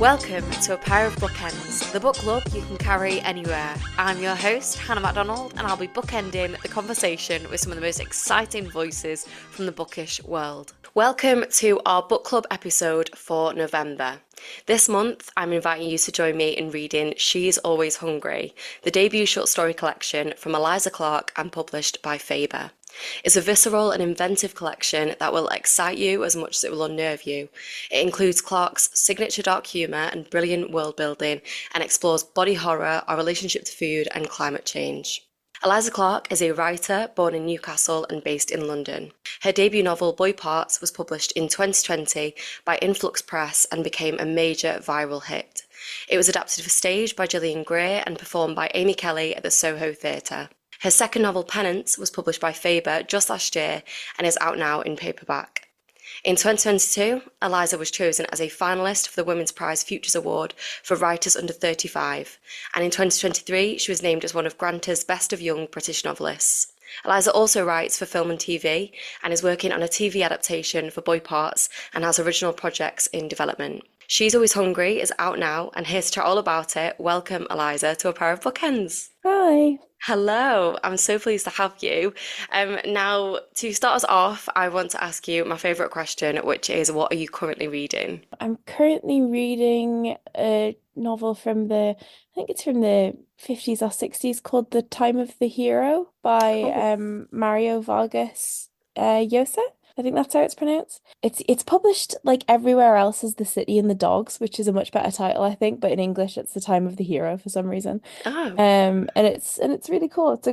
Welcome to A Pair of Bookends, the book club you can carry anywhere. I'm your host, Hannah MacDonald, and I'll be bookending the conversation with some of the most exciting voices from the bookish world. Welcome to our book club episode for November. This month, I'm inviting you to join me in reading She's Always Hungry, the debut short story collection from Eliza Clark and published by Faber. It's a visceral and inventive collection that will excite you as much as it will unnerve you. It includes Clark's signature dark humour and brilliant world building and explores body horror, our relationship to food and climate change. Eliza Clark is a writer born in Newcastle and based in London. Her debut novel Boy Parts was published in 2020 by Influx Press and became a major viral hit. It was adapted for stage by Gillian Gray and performed by Amy Kelly at the Soho Theatre. Her second novel, Penance, was published by Faber just last year and is out now in paperback. In 2022, Eliza was chosen as a finalist for the Women's Prize Futures Award for Writers Under 35, and in 2023 she was named as one of Granta's Best of Young British Novelists. Eliza also writes for film and TV and is working on a TV adaptation for Boy Parts and has original projects in development. She's Always Hungry is out now, and here to chat all about it, welcome Eliza to A Pair of Bookends. Hi. Hello, I'm so pleased to have you. Now, to start us off, I want to ask you my favourite question, which is, what are you currently reading? I'm currently reading a novel I think it's from the 50s or 60s called The Time of the Hero by Oh, Mario Vargas Llosa. I think that's how it's pronounced. It's published like everywhere else as The City and the Dogs, which is a much better title, I think, but in English it's The Time of the Hero for some reason. oh. And it's really cool. It's a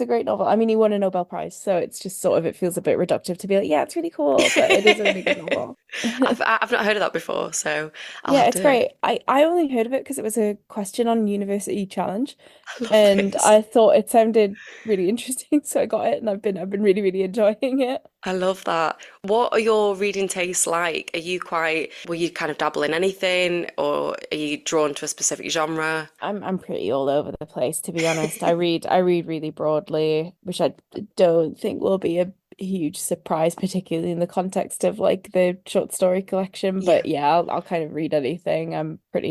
great novel. I mean, he won a Nobel Prize, so it's just sort of it feels a bit reductive to be like, yeah, it's really cool, but it is a really good novel. I've not heard of that before, so I'll Yeah, have it's to. great. I only heard of it because it was a question on University Challenge, I love and this. I thought it sounded really interesting, so I got it, and I've been really really enjoying it. I love that. What are your reading tastes like? Will you kind of dabble in anything, or are you drawn to a specific genre? I'm pretty all over the place, to be honest. I read really broadly, which I don't think will be a huge surprise, particularly in the context of like the short story collection. Yeah. But yeah, I'll kind of read anything. But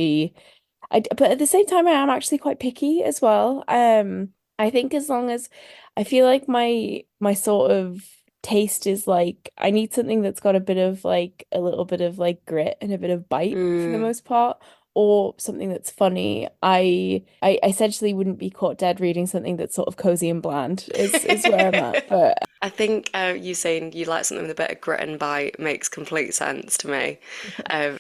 at the same time, I am actually quite picky as well. I think as long as I feel like my sort of taste is like I need something that's got a little bit of like grit and a bit of bite for the Mm. most part, or something that's funny. I essentially wouldn't be caught dead reading something that's sort of cozy and bland is where I'm at. But I think you saying you like something with a bit of grit and bite makes complete sense to me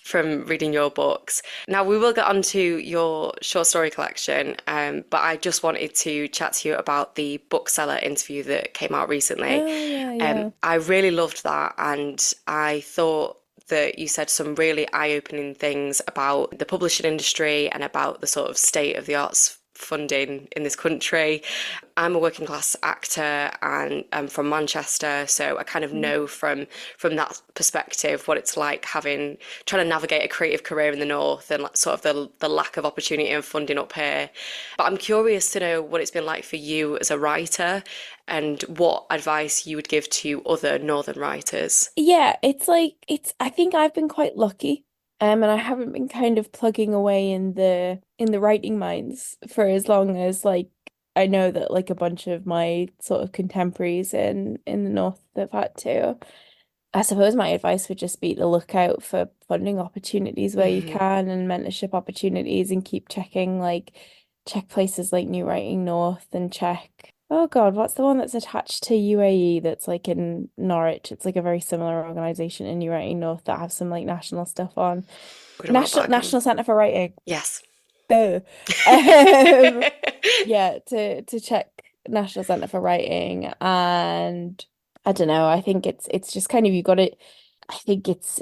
from reading your books. Now, we will get on to your short story collection, but I just wanted to chat to you about the bookseller interview that came out recently. oh yeah, yeah. I really loved that, and I thought that you said some really eye-opening things about the publishing industry and about the sort of state of the arts funding in this country. I'm a working class actor and I'm from Manchester, so I kind of Mm. know from that perspective what it's like trying to navigate a creative career in the north and like, sort of the lack of opportunity and funding up here. But I'm curious to know what it's been like for you as a writer and what advice you would give to other northern writers. Yeah, it's like I think I've been quite lucky. And I haven't been kind of plugging away in the writing mines for as long as like I know that like a bunch of my sort of contemporaries in the north have had to. I suppose my advice would just be to look out for funding opportunities where you Mhm. can and mentorship opportunities and keep checking check places like New Writing North and check oh God, what's the one that's attached to UAE that's like in Norwich? It's like a very similar organization in New Writing North that have some like national stuff on. I'm gonna write National back on. National Centre for Writing. Yes. Duh. Um, yeah, to check National Centre for Writing, and I don't know, I think it's just kind of you got to I think it's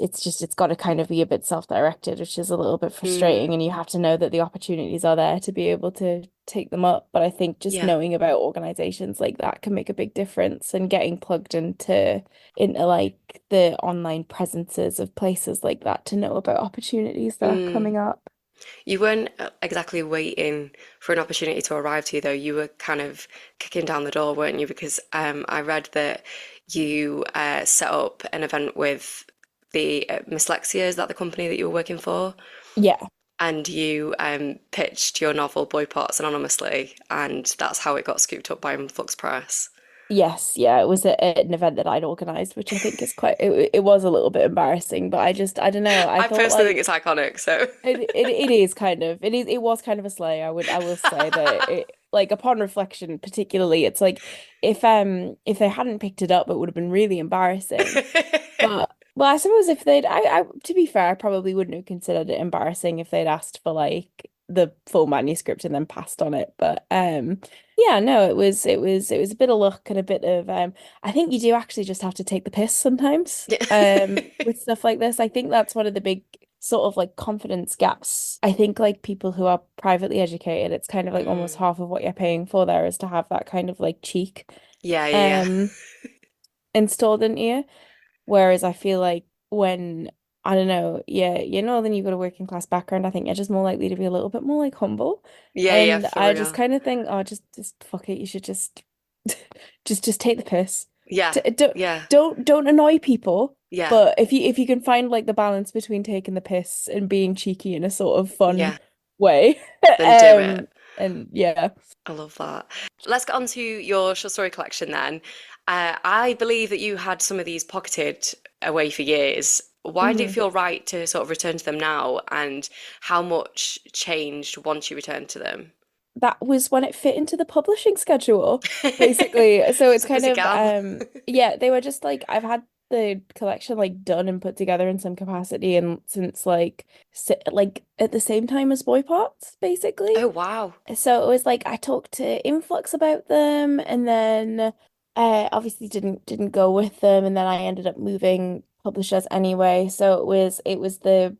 got to kind of be a bit self-directed, which is a little bit Mm, frustrating, and you have to know that the opportunities are there to be able to take them up. But I think just yeah. knowing about organizations like that can make a big difference, and getting plugged into like the online presences of places like that to know about opportunities that are Mm. coming up. You weren't exactly waiting for an opportunity to arrive to you, though. You were kind of kicking down the door, weren't you? Because I read that you set up an event with the Dyslexia. Is that the company that you were working for? Yeah. and you pitched your novel Boy Parts anonymously, and that's how it got scooped up by Flux Press. Yes, yeah, it was at an event that I'd organized, which I think is quite it was a little bit embarrassing, but I don't know. I I thought personally like think it's iconic, so. it is kind of it was kind of a slay. I will say that it like upon reflection, particularly, it's like if they hadn't picked it up, it would have been really embarrassing. But well, I suppose if they'd I to be fair, I probably wouldn't have considered it embarrassing if they'd asked for like the full manuscript and then passed on it. But yeah, no, it was a bit of luck and a bit of I think you do actually just have to take the piss sometimes with stuff like this. I think that's one of the big sort of like confidence gaps. I think like people who are privately educated, it's kind of like almost Mm. half of what you're paying for there is to have that kind of like cheek Yeah, yeah, um installed into you. Whereas I feel like when, I don't know, yeah, then you've got a working class background, I think you're just more likely to be a little bit more like humble. yeah, yeah, yeah, And for I just real. kind of think, oh, just fuck it. You should just, just take the piss. Yeah, D don't, yeah, don't annoy people. yeah, But if you can find like the balance between taking the piss and being cheeky in a sort of fun yeah. way, Then do it. and yeah. I love that. Let's get on to your short story collection then. I believe that you had some of these pocketed away for years. Why did it Mhm. feel right to sort of return to them now, and how much changed once you returned to them? That was when it fit into the publishing schedule, basically. So it's She's a kind busy of gal. yeah, they were just like I've had the collection like done and put together in some capacity and since like like at the same time as Boy Parts, basically. Oh, wow. So it was like I talked to Influx about them and then obviously didn't go with them and then I ended up moving publishers anyway. So it was the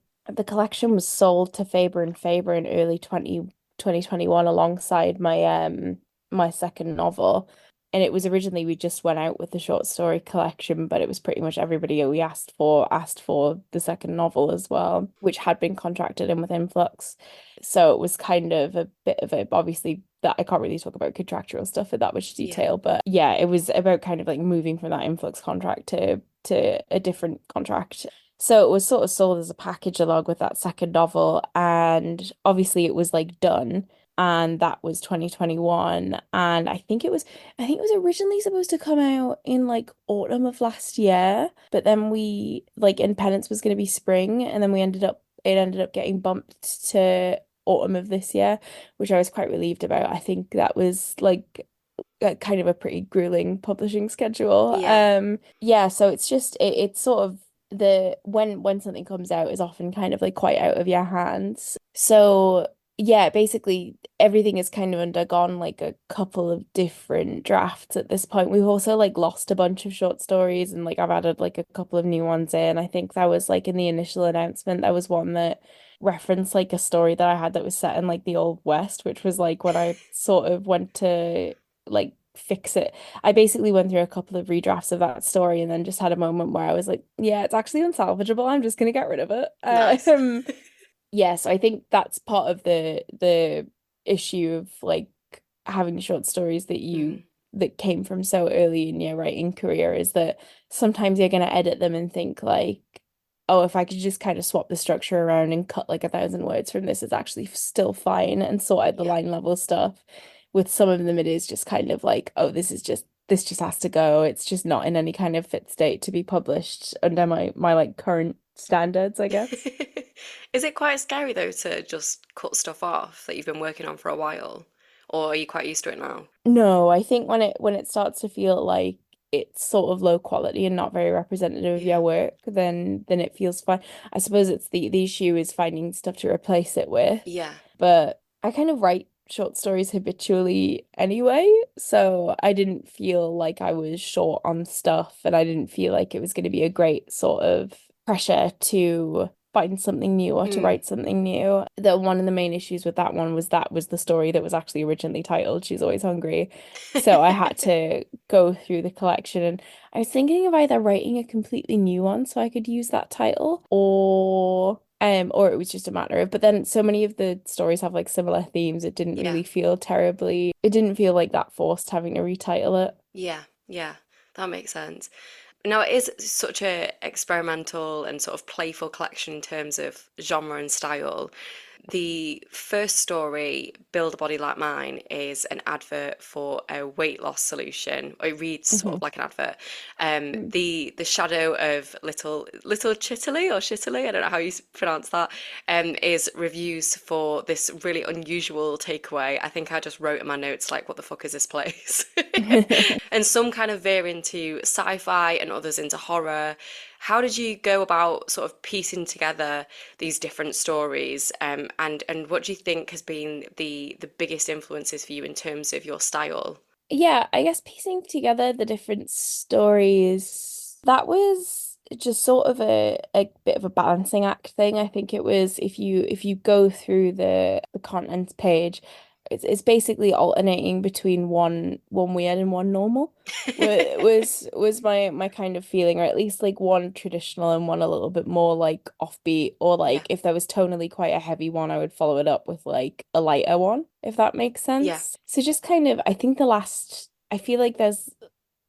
collection was sold to Faber and Faber in early 2021 alongside my second novel. And it was originally we just went out with the short story collection, but it was pretty much everybody we asked for the second novel as well, which had been contracted in with Influx. So it was kind of a bit of a obviously that I can't really talk about contractual stuff in that much Yeah. detail, but yeah, it was about kind of like moving from that Influx contract to a different contract. So it was sort of sold as a package along with that second novel, and obviously it was like done, and that was 2021, and I think it was originally supposed to come out in like autumn of last year, but then we like Independence was going to be spring, and then we ended up getting bumped to autumn of this year, which I was quite relieved about. I think that was like kind of a pretty grueling publishing schedule. Yeah. Yeah, so it's just it's sort of the when something comes out is often kind of like quite out of your hands. So yeah, basically everything has kind of undergone like a couple of different drafts at this point. We've also like lost a bunch of short stories and like I've added like a couple of new ones in. I think that was like in the initial announcement, there was one that referenced like a story that I had that was set in like the Old West, which was like when I sort of went to like fix it. I basically went through a couple of redrafts of that story and then just had a moment where I was like, yeah, it's actually unsalvageable. I'm just gonna get rid of it. Nice. Yes, I think that's part of the issue of like having short stories Mm. that came from so early in your writing career is that sometimes you're gonna edit them and think like, oh, if I could just kind of swap the structure around and cut like 1,000 words from this, it's actually still fine and sort out the Yeah. line level stuff. With some of them, it is just kind of like, oh, this just has to go. It's just not in any kind of fit state to be published under my like current standards, I guess. Is it quite scary though to just cut stuff off that you've been working on for a while? Or are you quite used to it now? No, I think when it starts to feel like it's sort of low quality and not very representative of Yeah. your work, then it feels fine. I suppose it's the issue is finding stuff to replace it with. Yeah. But I kind of write short stories habitually anyway, so I didn't feel like I was short on stuff, and I didn't feel like it was going to be a great sort of pressure to find something new or to Mm. write something new. The one of the main issues with that was the story that was actually originally titled She's Always Hungry. So I had to go through the collection and I was thinking of either writing a completely new one so I could use that title or it was just a matter of but then so many of the stories have like similar themes Yeah. it didn't feel like that forced having to retitle it. Yeah. Yeah. That makes sense. Now, it is such a experimental and sort of playful collection in terms of genre and style. The first story, Build a Body Like Mine, is an advert for a weight loss solution. It reads sort Hmm. of like an advert. The shadow of little Chitaly or Chitaly, I don't know how you pronounce that, is reviews for this really unusual takeaway. I think I just wrote in my notes like, "What the fuck is this place?" And some kind of veer into sci-fi and others into horror. How did you go about sort of piecing together these different stories, and what do you think has been the biggest influences for you in terms of your style? Yeah, I guess piecing together the different stories, that was just sort of a bit of a balancing act thing. I think it was if you go through the contents page, it's basically alternating between one weird and one normal. Was my kind of feeling, or at least like one traditional and one a little bit more like offbeat, or Yeah, like if there was tonally quite a heavy one, I would follow it up with like a lighter one, if that makes yeah, sense. So just kind of, I think I feel like there's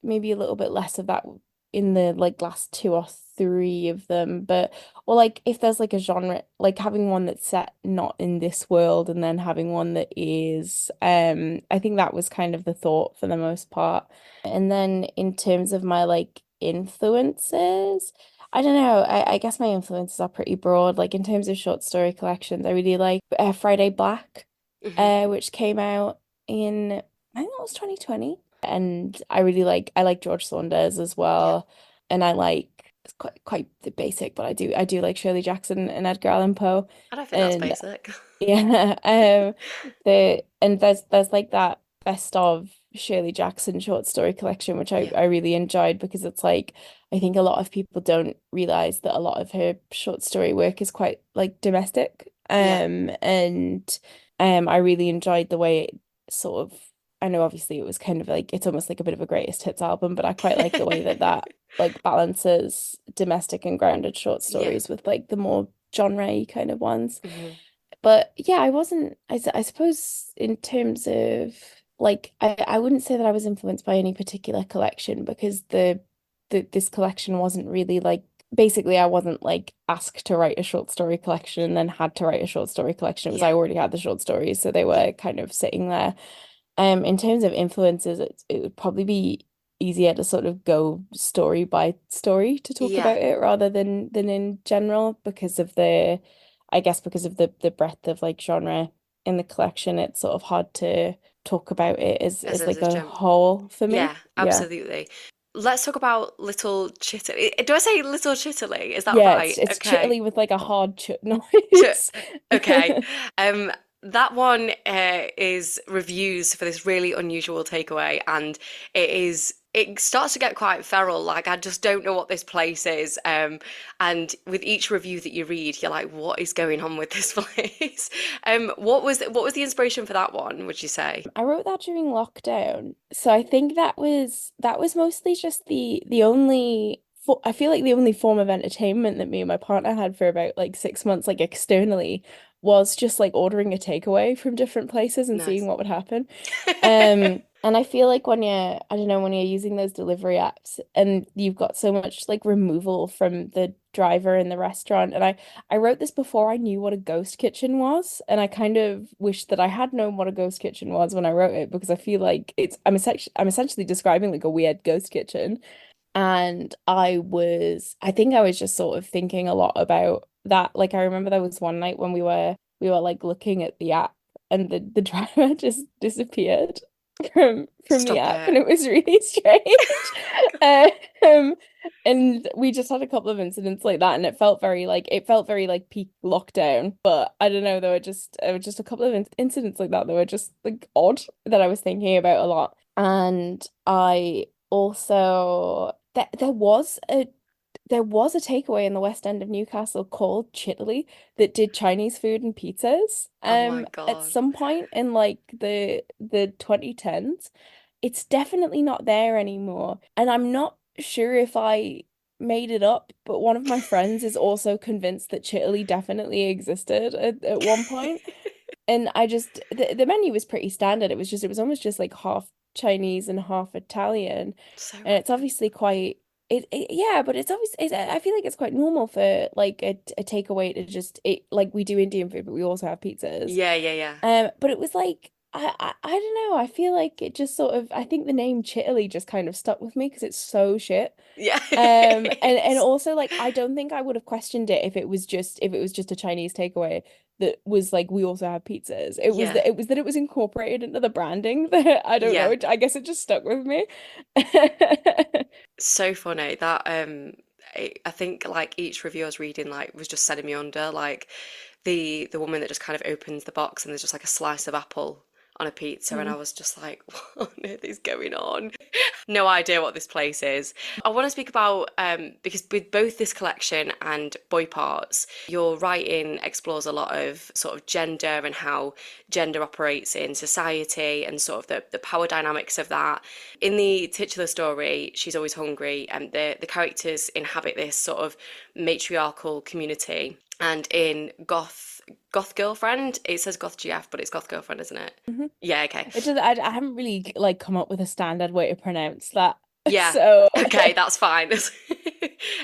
maybe a little bit less of that in the like last two or three of them, but or like if there's like a genre, like having one that's set not in this world and then having one that is, I think that was kind of the thought for the most part. And then in terms of my like influences, I don't know. I guess my influences are pretty broad. Like in terms of short story collections, I really like Friday Black, hmm which came out in I think that was 2020. And I like George Saunders as yeah. well. And I like it's quite the basic, but I do like Shirley Jackson and Edgar Allan Poe. I don't think that's And basic. yeah, there's like that best of Shirley Jackson short story collection, which I, Yeah, I really enjoyed because it's like I think a lot of people don't realize that a lot of her short story work is quite like domestic. yeah, I really enjoyed the way it sort of I know obviously it was kind of like it's almost like a bit of a greatest hits album, but I quite like the way that like balances domestic and grounded short yeah. stories with like the more genre kind of ones. hmm But yeah, I wasn't, I suppose in terms of like, I wouldn't say that I was influenced by any particular collection because this collection wasn't really like, basically I wasn't like asked to write a short story collection and then had to write a short story collection. It was Yeah, I already had the short stories, so they yeah, were kind of sitting there. In terms of influences, it would probably be easier to sort of go story by story to talk yeah. about it rather than in general because of I guess because of the breadth of like genre in the collection, it's sort of hard to talk about it As as a like a gem. whole for Yeah, me. Yeah. absolutely. Let's talk about Little Chitaly. Do I say Little Chitaly? Is that Yeah, right? it's Okay. chittily with like a hard ch Ch noise. okay. Um, that one is reviews for this really unusual takeaway, and it starts to get quite feral. Like I just don't know what this place is. And with each review that you read, you're like, what is going on with this place? What was the inspiration for that one, would you say? I wrote that during lockdown. So I think that was mostly just the only I feel like the only form of entertainment that me and my partner had for about like 6 months, like externally, was just like ordering a takeaway from different places and seeing Nice. what would happen. And I feel like I don't know, when you're using those delivery apps and you've got so much like removal from the driver in the restaurant. And I wrote this before I knew what a ghost kitchen was, and I kind of wish that I had known what a ghost kitchen was when I wrote it because I feel like I'm essentially describing like a weird ghost kitchen. And I think I was just sort of thinking a lot about that. Like I remember there was one night when we were like looking at the app and the driver just disappeared from the Stop app and it. it was really strange. Um, and we just had a couple of incidents like that and it felt very like peak lockdown. But I don't know, there were just a couple of incidents like that that were just like odd that I was thinking about a lot. And I also there was a takeaway in the West End of Newcastle called Chitley that did Chinese food and pizzas Oh my at God. some point in like the 2010s. It's definitely not there anymore. And I'm not sure if I made it up, but one of my friends is also convinced that Chitley definitely existed at one point. And the menu was pretty standard. It was almost just like half Chinese and half Italian. So And it's random. obviously quite yeah, but it's always I feel like it's quite normal for like a takeaway to just it like we do Indian food, but we also have pizzas. Yeah, yeah, yeah. But it was like I don't know. I feel like it just sort of I think the name Chitaly just kind of stuck with me because it's so shit. Yeah. And also like I don't think I would have questioned it if it was just a Chinese takeaway that was like we also have pizzas. Yeah. It was that it was incorporated into the branding that I don't know. Yeah. I guess it just stuck with me. So funny that I think like each review I was reading like was just sending me under like the woman that just kind of opens the box and there's just like a slice of apple on a pizza and I Mm. was just like what on earth is going on? No idea what this place is. I want to speak about because with both this collection and Boy Parts, your writing explores a lot of sort of gender and how gender operates in society and sort of the power dynamics of that. In the titular story, She's Always Hungry, and the characters inhabit this sort of matriarchal community. And in Goth Girlfriend, it says Goth GF, but it's Goth Girlfriend, isn't it? Hmm. Yeah, okay. It just I haven't really like come up with a standard way to pronounce that. Yeah. So Okay, that's fine.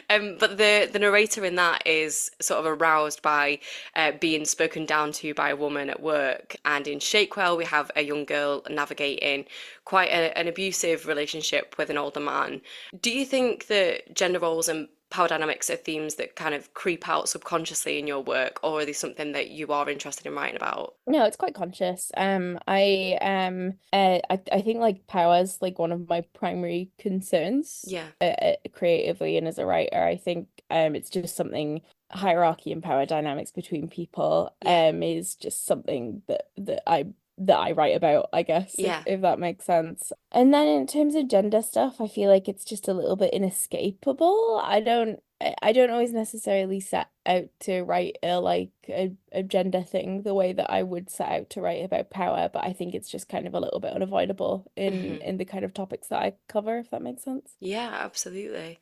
But the narrator in that is sort of aroused by being spoken down to by a woman at work, and in Shakewell we have a young girl navigating quite an abusive relationship with an older man. Do you think that gender roles and power dynamics are themes that kind of creep out subconsciously in your work, or are they something that you are interested in writing about? no, it's quite conscious. I think like power's like one of my primary concerns Yeah, creatively and as a writer. I think it's just something hierarchy and power dynamics between people yeah, is just something that I write about, I guess, yeah. if that makes sense. And then in terms of gender stuff, I feel like it's just a little bit inescapable. I don't always necessarily set out to write a gender thing the way that I would set out to write about power, but I think it's just kind of a little bit unavoidable Hmm. in the kind of topics that I cover, if that makes sense. Yeah, absolutely.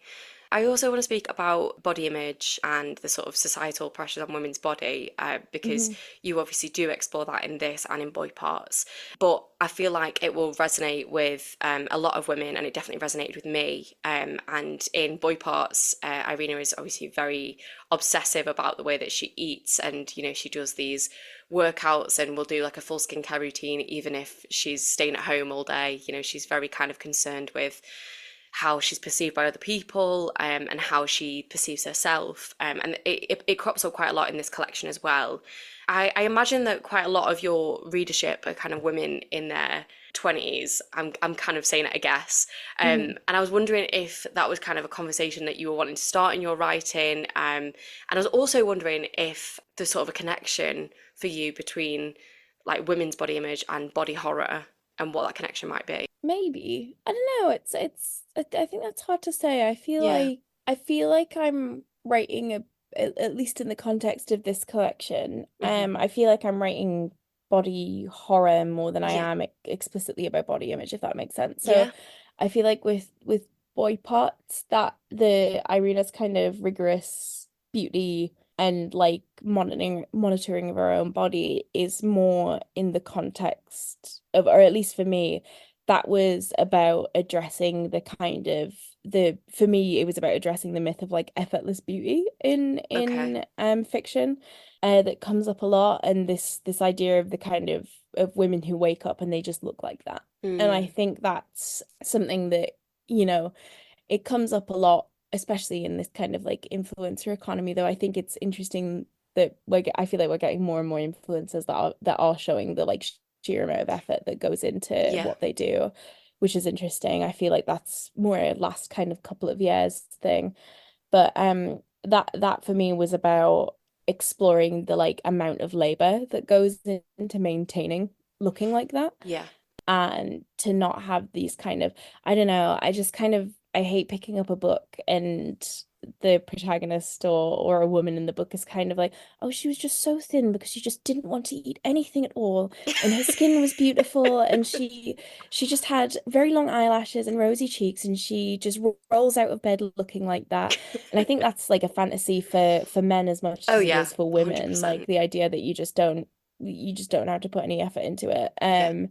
I also want to speak about body image and the sort of societal pressures on women's body, because Hmm. you obviously do explore that in this and in Boy Parts. But I feel like it will resonate with a lot of women, and it definitely resonated with me. And in Boy Parts, Irina is obviously very obsessive about the way that she eats, and she does these workouts and will do like a full skincare routine, even if she's staying at home all day. She's very kind of concerned with how she's perceived by other people, and how she perceives herself. And it crops up quite a lot in this collection as well. I imagine that quite a lot of your readership are kind of women in their 20s. I'm kind of saying it, I guess. Hmm. And I was wondering if that was kind of a conversation that you were wanting to start in your writing. And I was also wondering if there's sort of a connection for you between like women's body image and body horror and what that connection might be. Maybe. I don't know. I think that's hard to say. Yeah. I feel like I'm writing at least in the context of this collection. Hmm. I feel like I'm writing body horror more than I Yeah. am explicitly about body image, if that makes sense. So Yeah. I feel like with boy parts that the Irina's kind of rigorous beauty and like monitoring of her own body is more in the context of, or at least for me, that was about addressing the kind of the for me it was about addressing the myth of like effortless beauty Okay. in fiction that comes up a lot, and this idea of the kind of women who wake up and they just look like that. And I Mm. think that's something that, you know, it comes up a lot, especially in this kind of like influencer economy, though I think it's interesting that I feel like we're getting more and more influencers that are showing the like sheer amount of effort that goes into Yeah. what they do, which is interesting. I feel like that's more a last kind of couple of years thing. But that for me was about exploring the like amount of labor that goes into maintaining looking like that, Yeah. and to not have these kind of, I don't know, I just kind of I hate picking up a book and the protagonist or a woman in the book is kind of like, oh, she was just so thin because she just didn't want to eat anything at all, and her skin was beautiful, and she just had very long eyelashes and rosy cheeks, and she just rolls out of bed looking like that. And I think that's like a fantasy for men as much Oh as it yeah, is for women, like 100%. the idea that you just don't have to put any effort into it. Yeah.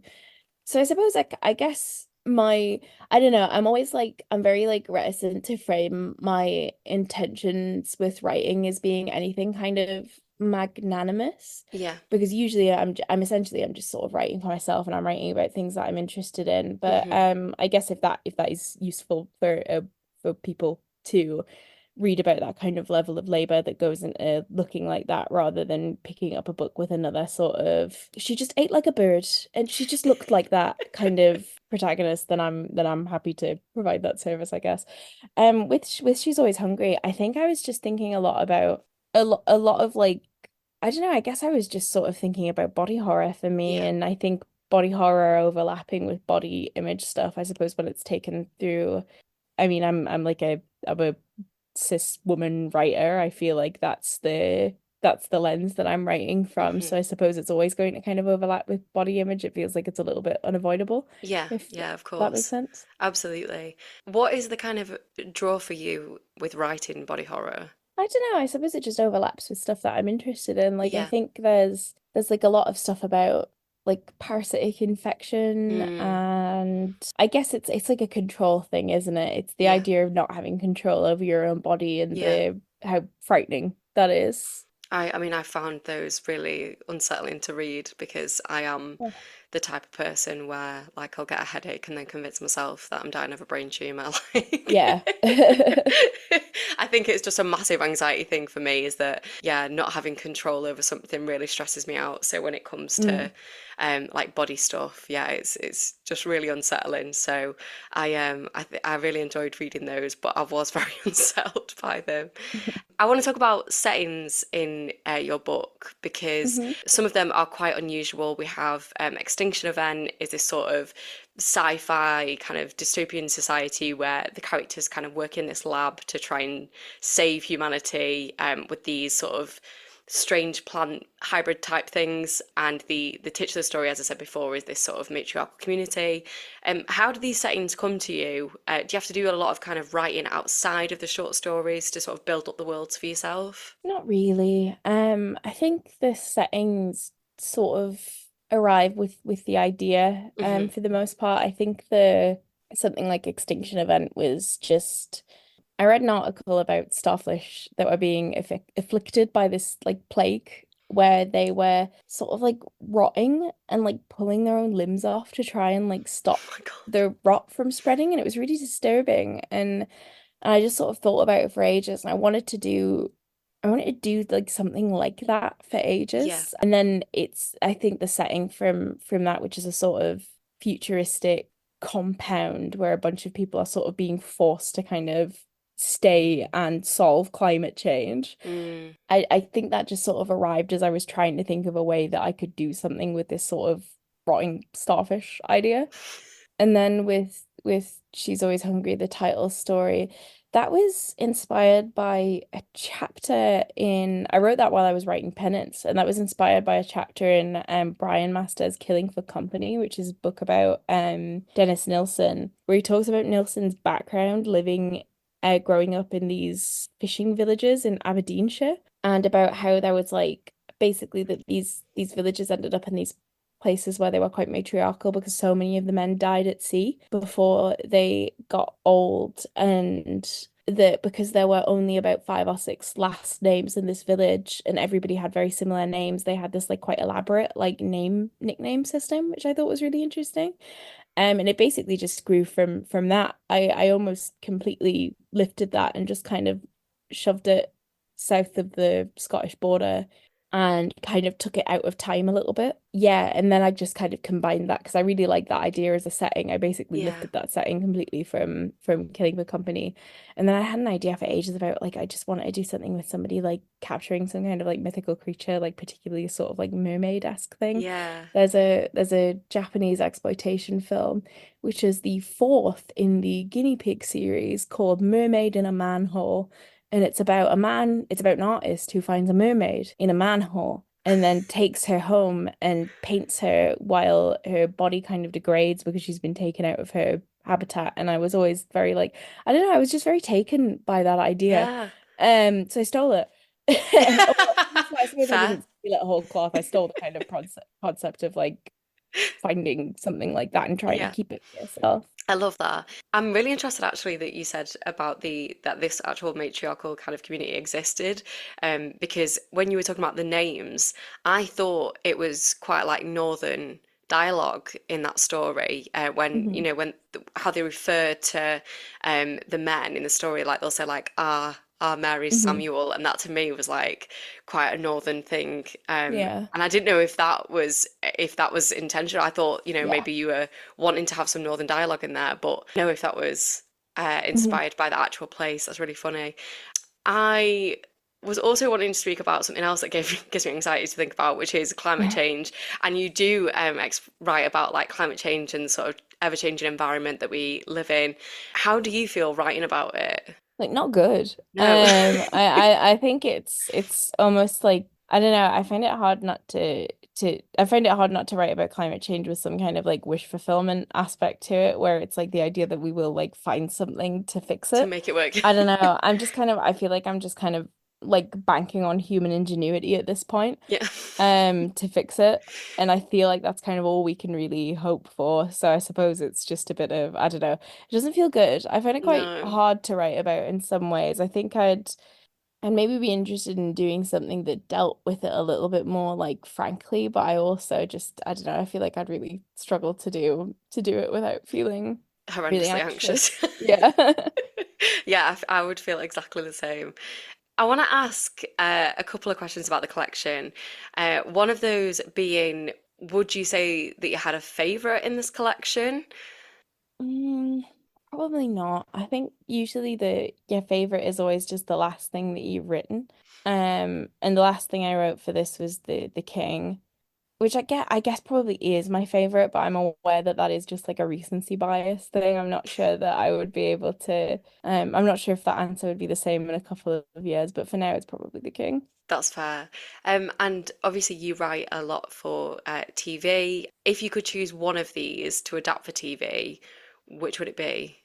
So I suppose like I guess my I don't know, I'm always like I'm very like reticent to frame my intentions with writing as being anything kind of magnanimous Yeah. because usually I'm essentially I'm just sort of writing for myself and I'm writing about things that I'm interested in, but Hmm. I guess if that is useful for people to read about that kind of level of labor that goes into looking like that rather than picking up a book with another sort of she just ate like a bird and she just looked like that kind of protagonist, then I'm happy to provide that service, I guess. With She's Always Hungry, I think I was just thinking a lot about a lot of like I don't know, I guess I was just sort of thinking about body horror for me, Yeah. and I think body horror overlapping with body image stuff, I suppose when it's taken through I mean, I'm a cis woman writer. I feel like that's the lens that I'm writing from. Hmm. So I suppose it's always going to kind of overlap with body image. It feels like it's a little bit unavoidable, Yeah. if Yeah, of that makes course. sense. Absolutely. What is the kind of draw for you with writing body horror? I don't know. I suppose it just overlaps with stuff that I'm interested in. Like I Yeah. think there's like a lot of stuff about like parasitic infection, Mm, and I guess it's like a control thing, isn't it? It's the yeah. idea of not having control over your own body and Yeah. the how frightening that is. I mean, I found those really unsettling to read because I am Oh. the type of person where, like, I'll get a headache and then convince myself that I'm dying of a brain tumor. Like, Yeah. I think it's just a massive anxiety thing for me is that, yeah, not having control over something really stresses me out. So when it comes Mm. to like body stuff, yeah, it's just really unsettling. So I really enjoyed reading those, but I was very unsettled by them. I want to talk about settings in your book because Hmm. some of them are quite unusual. We have Extinction Event is this sort of sci-fi kind of dystopian society where the characters kind of work in this lab to try and save humanity with these sort of strange plant hybrid type things. And the titular story, as I said before, is this sort of matriarchal community. How do these settings come to you? Do you have to do a lot of kind of writing outside of the short stories to sort of build up the worlds for yourself? Not really. I think the settings sort of arrive with the idea. Hmm. For the most part, I think the something like Extinction Event was just. I read an article about starfish that were being afflicted by this like plague where they were sort of like rotting and like pulling their own limbs off to try and like Oh stop my God. the rot from spreading, and it was really disturbing. And I just sort of thought about it for ages, and I wanted to do like something like that for Yeah. ages. And then I think the setting from that, which is a sort of futuristic compound where a bunch of people are sort of being forced to kind of stay and solve climate change. Mm. I think that just sort of arrived as I was trying to think of a way that I could do something with this sort of rotting starfish idea. And then with She's Always Hungry, the title story, that was inspired by a chapter in I wrote that while I was writing Penance, and that was inspired by a chapter in Brian Master's Killing for Company, which is a book about Dennis Nilsson, where he talks about Nilsson's background living growing up in these fishing villages in Aberdeenshire, and about how there was like basically that these villages ended up in these places where they were quite matriarchal because so many of the men died at sea before they got old, and that because there were only about five or six last names in this village and everybody had very similar names, they had this like quite elaborate like nickname system, which I thought was really interesting. And it basically just grew from that. I almost completely lifted that and just kind of shoved it south of the Scottish border and kind of took it out of time a little bit. Yeah, and then I just kind of combined that because I really like that idea as a setting. I basically Yeah. lifted that setting completely from Killing the Company. And then I had an idea for ages about like I just wanted to do something with somebody like capturing some kind of like mythical creature, like particularly sort of like mermaid-esque thing. Yeah. There's a Japanese exploitation film, which is the fourth in the guinea pig series called Mermaid in a Manhole. And it's about an artist who finds a mermaid in a manhole and then takes her home and paints her while her body kind of degrades because she's been taken out of her habitat. And I was always very like, I don't know, I was just very taken by that idea. Yeah. So I stole it. And well, I suppose I Fair. didn't steal it whole cloth. I stole the kind of concept of like finding something like that and trying to Yeah. keep it for yourself. I love that. I'm really interested actually that you said about the that this actual matriarchal kind of community existed, because when you were talking about the names, I thought it was quite like northern dialogue in that story. When Hmm. how they refer to the men in the story, like they'll say like our Mary's Hmm. Samuel, and that to me was like quite a northern thing. Yeah. And I didn't know if that was intentional. I thought, Yeah. maybe you were wanting to have some Northern dialogue in there, but I don't know if that was Hmm. inspired by the actual place. That's really funny. I was also wanting to speak about something else that gives me anxiety to think about, which is climate change. And you do write about like climate change and sort of ever-changing environment that we live in. How do you feel writing about it? Like not good. No. I think it's almost like I don't know, I find it hard not to I find it hard not to write about climate change with some kind of like wish fulfillment aspect to it, where it's like the idea that we will like find something to fix To it. make it work. I don't know. I feel like I'm just kind of like banking on human ingenuity at this point, Yeah. to fix it. And I feel like that's kind of all we can really hope for. So I suppose it's just a bit of, I don't know. It doesn't feel good. I find it quite No, hard to write about in some ways. I think I'd maybe be interested in doing something that dealt with it a little bit more like frankly, but I also just I don't know, I feel like I'd really struggle to do it without feeling really horrendously anxious. anxious. Yeah. Yeah, I would feel exactly the same. I want to ask a couple of questions about the collection. One of those being, would you say that you had a favorite in this collection? Mm, Probably not. I think usually the your favorite is always just the last thing that you've written. And the last thing I wrote for this was the King, which I guess probably is my favorite, but I'm aware that that is just like a recency bias thing. I'm not sure that I would be able to. I'm not sure if that answer would be the same in a couple of years, but for now, it's probably the King. That's fair. And obviously, you write a lot for TV. If you could choose one of these to adapt for TV, which would it be?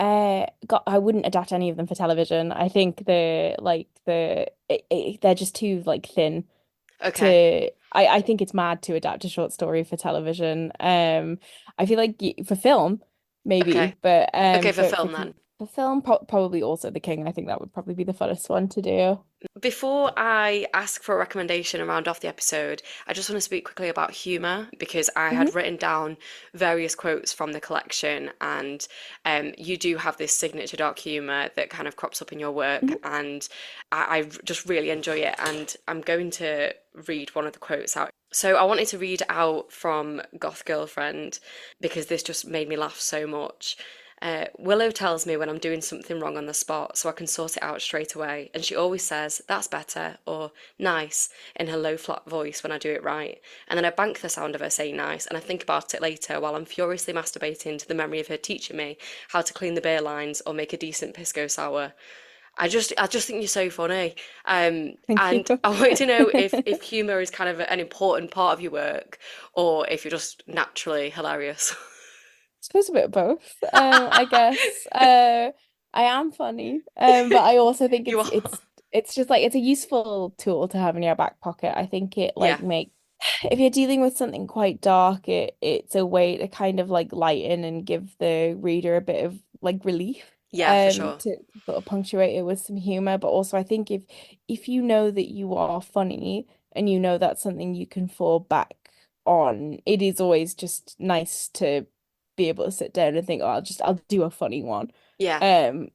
I wouldn't adapt any of them for television. I think they're just too like thin Okay, to. I think it's mad to adapt a short story for television. I feel like for film, okay, maybe, but okay, for film then. for film, probably also The King. I think that would probably be the funnest one to do. Before I ask for a recommendation and round off the episode, I just want to speak quickly about humour because I had Hmm. written down various quotes from the collection, and you do have this signature dark humour that kind of crops up in your work, Hmm. and I just really enjoy it. And I'm going to read one of the quotes out. So I wanted to read out from Goth Girlfriend because this just made me laugh so much. Willow tells me when I'm doing something wrong on the spot so I can sort it out straight away, and she always says, "That's better," or "nice," in her low, flat voice when I do it right. And then I bank the sound of her saying nice, and I think about it later while I'm furiously masturbating to the memory of her teaching me how to clean the beer lines or make a decent pisco sour. I just think you're so funny. Thank you. And I wanted to know if humour is kind of an important part of your work, or if you're just naturally hilarious. Suppose a bit of both. I guess. I am funny. But I also think You are. it's just like it's a useful tool to have in your back pocket. I think it like Yeah, make if you're dealing with something quite dark, it's a way to kind of like lighten and give the reader a bit of like relief. yeah, for sure. To sort of punctuate it with some humor. But also I think if you know that you are funny and you know that's something you can fall back on, it is always just nice to be able to sit down and think, oh, I'll do a funny one. Yeah, Um,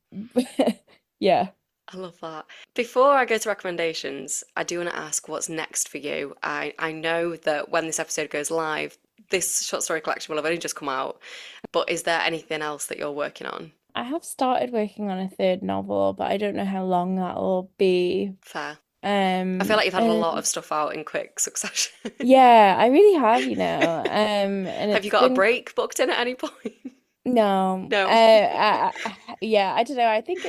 yeah. I love that. Before I go to recommendations, I do want to ask what's next for you. I know that when this episode goes live, this short story collection will have only just come out, but is there anything else that you're working on? I have started working on a third novel, but I don't know how long that'll be. Fair. I feel like you've had a lot of And stuff out in quick succession. yeah, I really have, and Have you it's got a been break booked in at any point? no, No. yeah, I don't know. I think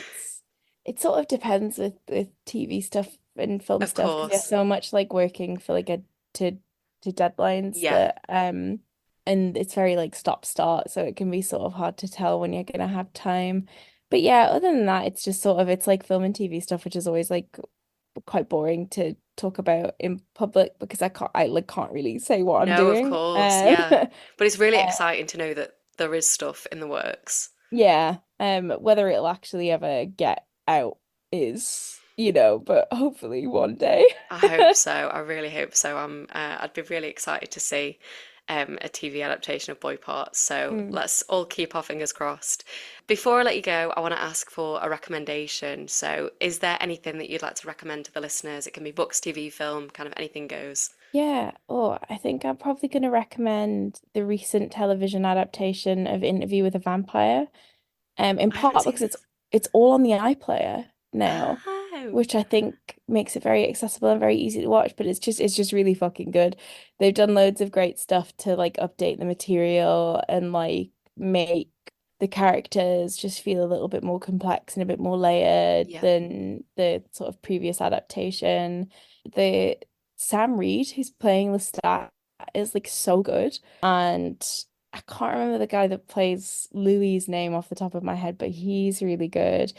it sort of depends with TV stuff and film Of stuff because you're course. so much like working for like a to to deadlines Yeah. that and it's very like stop start, so it can be sort of hard to tell when you're gonna have time. But yeah, other than that, it's just sort of it's like film and TV stuff, which is always like quite boring to talk about in public because I like can't really say what I'm No, of doing. course, yeah. But it's really exciting to know that there is stuff in the works. Yeah, whether it'll actually ever get out is, but hopefully one day. I hope so. I really hope so. I'd be really excited to see a TV adaptation of Boy Parts. So Mm. let's all keep our fingers crossed. Before I let you go, I want to ask for a recommendation. So, is there anything that you'd like to recommend to the listeners? It can be books, TV, film, kind of anything goes. Yeah. Oh, I think I'm probably going to recommend the recent television adaptation of Interview with a Vampire. In I haven't part seen because it. it's all on the iPlayer now, Oh, which I think makes it very accessible and very easy to watch, but it's just really fucking good. They've done loads of great stuff to like update the material and like make the characters just feel a little bit more complex and a bit more layered yeah. than the sort of previous adaptation. The Sam Reed, who's playing Lestat, is like so good. And I can't remember the guy that plays Louis's name off the top of my head, but he's really good.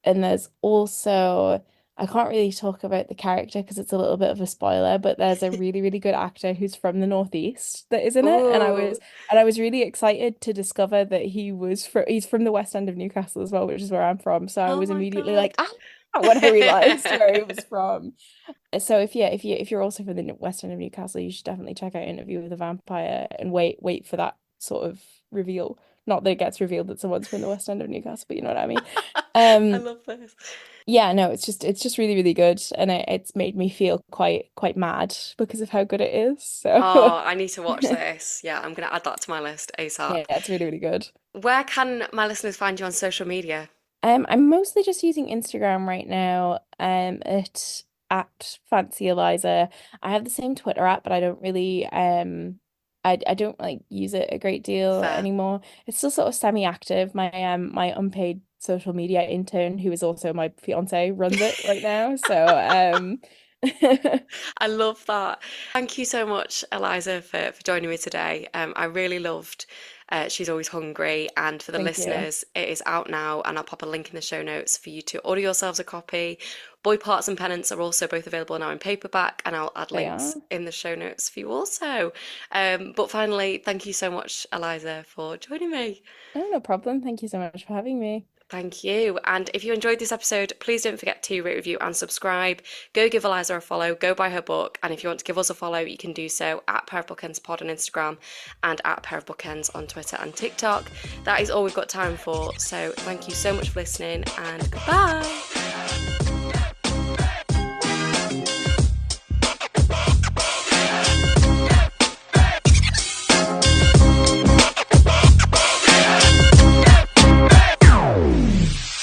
And there's also, I can't really talk about the character because it's a little bit of a spoiler, but there's a really, really good actor who's from the Northeast that is in it. And I Oh, was and I was really excited to discover that he's from the West End of Newcastle as well, which is where I'm from. So I oh was my immediately like, God. ah, when I realized where he was from. So if you're also from the West End of Newcastle, you should definitely check out Interview with a Vampire and wait for that sort of reveal. Not that it gets revealed that someone's from the West End of Newcastle, but you know what I mean. I Um, love this. yeah, no, it's just really, really good, and it's made me feel quite mad because of how good it is. So Oh, I need to watch this. Yeah, I'm gonna add that to my list ASAP. yeah, it's really, really good. Where can my listeners find you on social media? I'm mostly just using Instagram right now. At Fancy Eliza. I have the same Twitter app, but I don't really I don't like use it a great deal Fair. anymore. It's still sort of semi-active. My unpaid social media intern, who is also my fiance, runs it right now. So I love that. Thank you so much, Eliza, for joining me today. I really loved She's Always Hungry. And for the thank you. listeners, it is out now, and I'll pop a link in the show notes for you to order yourselves a copy. Boy Parts and Penance are also both available now in paperback, and I'll add They are. links in the show notes for you also. But finally, thank you so much, Eliza, for joining me. Oh, no problem. Thank you so much for having me. Thank you. And if you enjoyed this episode, please don't forget to rate, review, and subscribe. Go give Eliza a follow, go buy her book. And if you want to give us a follow, you can do so at Pair of Bookends Pod on Instagram and at Pair of Bookends on Twitter and TikTok. That is all we've got time for. So thank you so much for listening, and goodbye.